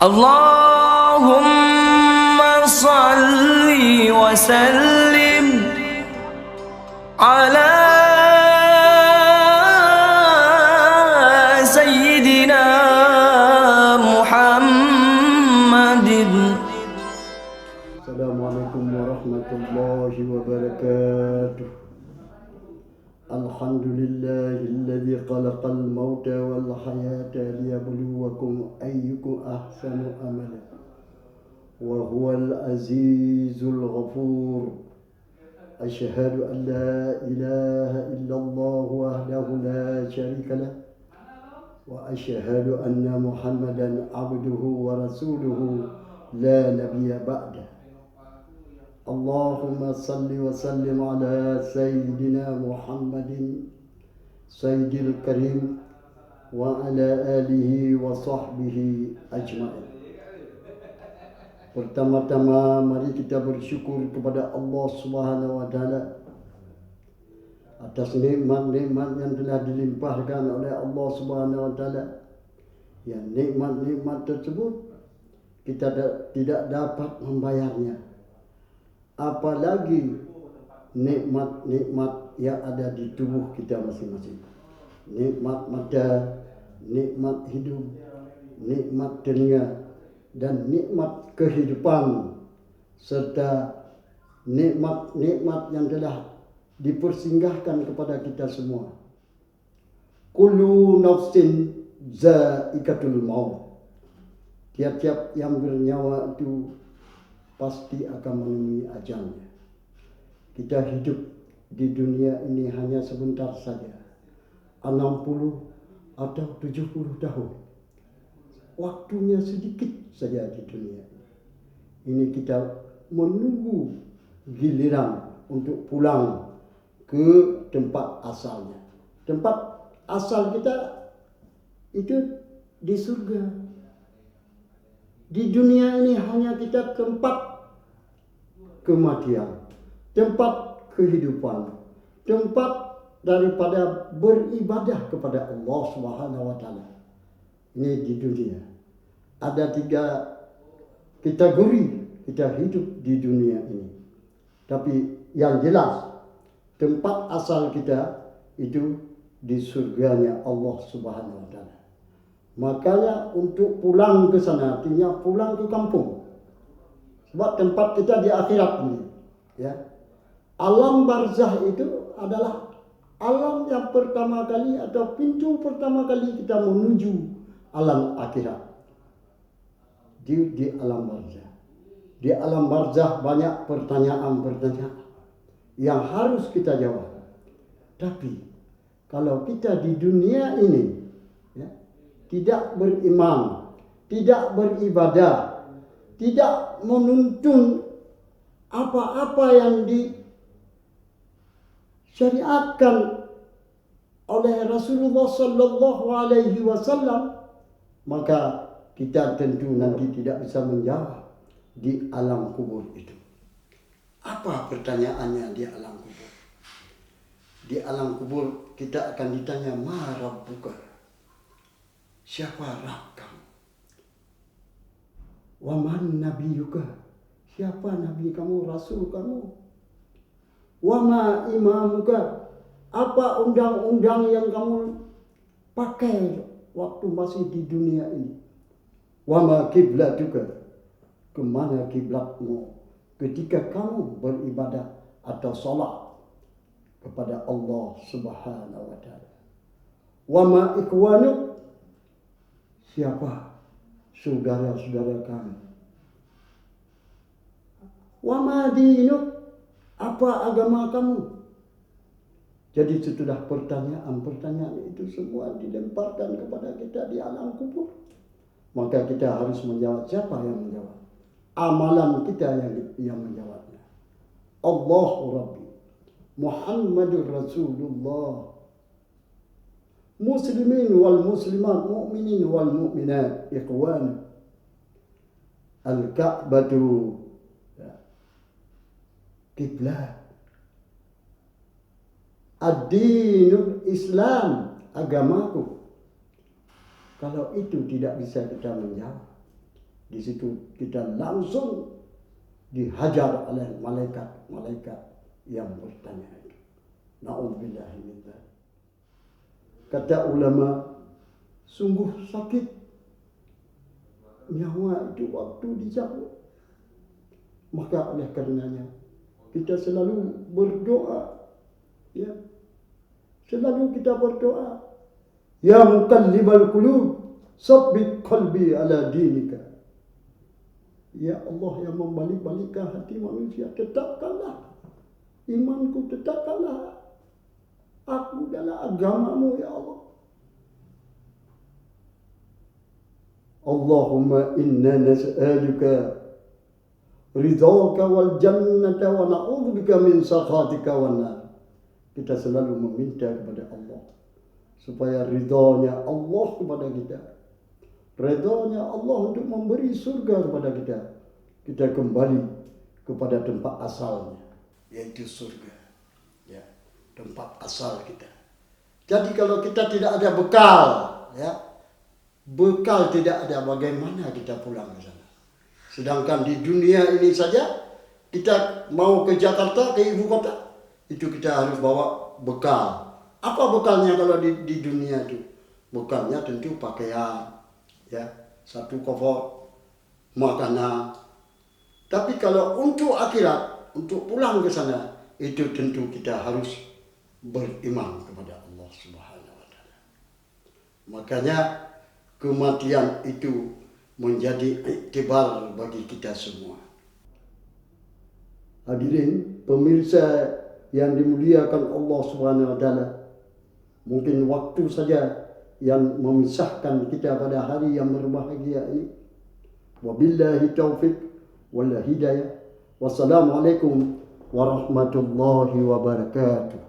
Allahumma salli wa sallim ala sayyidina Muhammadin. Assalamualaikum warahmatullahi wabarakatuh. Alhamdulillahilladzi khalaqal mauta wal hayata liyabluwakum ayyukum ahsanu amala. Wa huwal azizul ghafur. Asyhadu an la ilaha illallah wahdahu la syarika lah. Wa asyhadu anna Muhammadan abduhu wa rasuluhu la nabiyya ba'dah. Allahumma salli wa sallim ala Sayyidina Muhammadin Sayyidil Karim wa ala alihi wa sahbihi ajma'in. Pertama-tama mari kita bersyukur kepada Allah Subhanahu wa taala atas nikmat-nikmat yang telah dilimpahkan oleh Allah Subhanahu wa taala. Yang nikmat-nikmat tersebut kita tidak dapat membayarnya. Apalagi nikmat-nikmat yang ada di tubuh kita masing-masing. Nikmat mata, nikmat hidup, nikmat telinga, dan nikmat kehidupan, serta nikmat-nikmat yang telah dipersinggahkan kepada kita semua. Kullu nafsin za'iqatul maut. Tiap-tiap yang bernyawa itu pasti akan menemui ajalnya. Kita hidup di dunia ini hanya sebentar saja, 60 atau 70 tahun. Waktunya sedikit saja di dunia ini. Ini kita menunggu giliran untuk pulang ke tempat asalnya. Tempat asal kita itu di surga. Di dunia ini hanya kita tempat kematian, tempat kehidupan, tempat daripada beribadah kepada Allah Subhanahu wa taala. Ini di dunia. Ada 3 kategori kita hidup di dunia ini. Tapi yang jelas tempat asal kita itu di surganya Allah Subhanahu wa taala. Makanya untuk pulang ke sana artinya pulang ke kampung. Sebab tempat kita di akhirat ini, ya. Alam barzah itu adalah alam yang pertama kali atau pintu pertama kali kita menuju alam akhirat. Di alam barzah. Di alam barzah banyak pertanyaan-pertanyaan yang harus kita jawab. Tapi kalau kita di dunia ini, ya, tidak beriman, tidak beribadah, tidak menuntun apa-apa yang disyariatkan oleh Rasulullah sallallahu alaihi wasallam, maka kita tentu nanti tidak bisa menjawab di alam kubur itu. Apa pertanyaannya di alam kubur? Di alam kubur kita akan ditanya, ma rabbuka? Siapa Rabb kamu? Wa man nabiyuka? Siapa nabi kamu, rasul kamu? Wa ma imamuka? Apa undang-undang yang kamu pakai waktu masih di dunia ini? Wa ma kiblatuka? Kemana kiblatmu ketika kamu beribadah atau salat kepada Allah Subhanahu wa taala? Wa ma ikwanuk? Siapa saudara-saudara kami? Wa ma dinuk? Apa agama kamu? Jadi setelah pertanyaan-pertanyaan itu semua dilemparkan kepada kita di alam kubur, maka kita harus menjawab. Siapa yang menjawab? Amalan kita yang menjawabnya. Allahu Rabbi, Muhammadur Rasulullah, muslimin wal muslimat, mu'minin wal mu'minat, ikhwan. Al-Ka'batu kiblat. Ad-dinul Islam, agamaku. Kalau itu tidak bisa kita menjawab, Di situ kita langsung dihajar oleh malaikat-malaikat yang bertanya itu. Na'udzubillahi min dzalik. Kata ulama, sungguh sakit nyawa itu waktu dicabut. Maka oleh karenanya kita selalu berdoa, ya. Selalu kita berdoa, ya muqallibal qulub, tsabbit qalbi ala dinika. Ya Allah yang membalik-balikkan hati manusia, tetapkanlah imanku, tetapkanlah aku dalam agamamu ya Allah. Allahumma inna nas'aluka ridhaka wal jannata wa na'udzubika min sakhatika wan nar. Kita selalu meminta kepada Allah supaya ridhonya Allah kepada kita, ridhonya Allah untuk memberi surga kepada kita. Kita kembali kepada tempat asalnya, yaitu surga, ya, tempat asal kita. Jadi kalau kita tidak ada bekal, ya, bekal tidak ada, bagaimana kita pulang ke sana? Sedangkan di dunia ini saja, kita mau ke Jakarta, ke ibu kota, itu kita harus bawa bekal. Apa bekalnya kalau di dunia itu? Bekalnya tentu pakaian, ya, satu kofor makanan. Tapi kalau untuk akhirat, untuk pulang ke sana, itu tentu kita harus beriman kepada Allah Subhanahu wa taala. Makanya kematian itu menjadi iktibar bagi kita semua. Hadirin pemirsa yang dimuliakan Allah Subhanahu wa taala, mungkin waktu saja yang memisahkan kita pada hari yang berbahagia ini. Wabillahi taufiq wal hidayah. Wassalamualaikum warahmatullahi wabarakatuh.